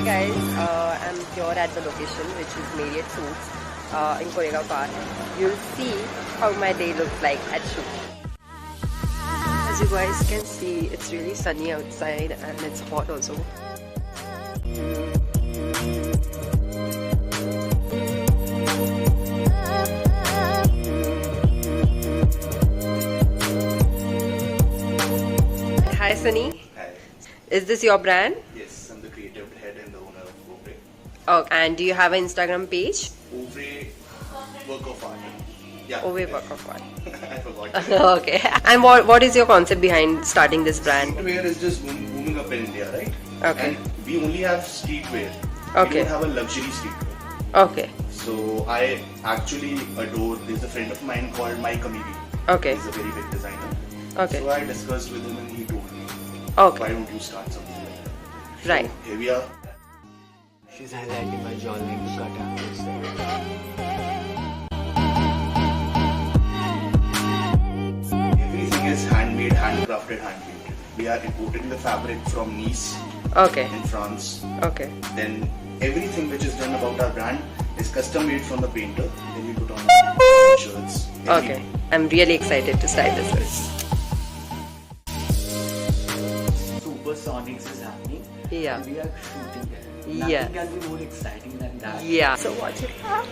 guys, I'm here at the location which is Marriott Suits in Koregaon Park. You'll see how my day looks like at shoot. As you guys can see, it's really sunny outside and it's hot also. Hi Sunny. Hi. Is this your brand? Yes, I'm the creative head and the owner of Oeuvrae. Oh, and do you have an Instagram page? Oeuvrae work of art. Yeah. Oeuvrae work of art. I forgot. Okay. And what is your concept behind starting this brand? Streetwear is just booming up in India, right? Okay. And we only have streetwear. Okay. We don't have a luxury streetwear. Okay. So I actually adore. There's a friend of mine called My Comedian. Okay. He's a very big designer. Okay. So I discussed with him and he told me, Okay. why don't you start something like that? Right. So here we are. She's highlighting my jawline to cut apples. Everything is handmade, handcrafted, hand-painted. We are importing the fabric from Nice Okay. in France. Okay. Then everything which is done about our brand is custom made from the painter. Then we put on shirts. Okay. I'm really excited to style this one. Supersonics is happening. Yeah. We are shooting it. Yeah. Nothing can be more exciting than that. Yeah. So watch it out.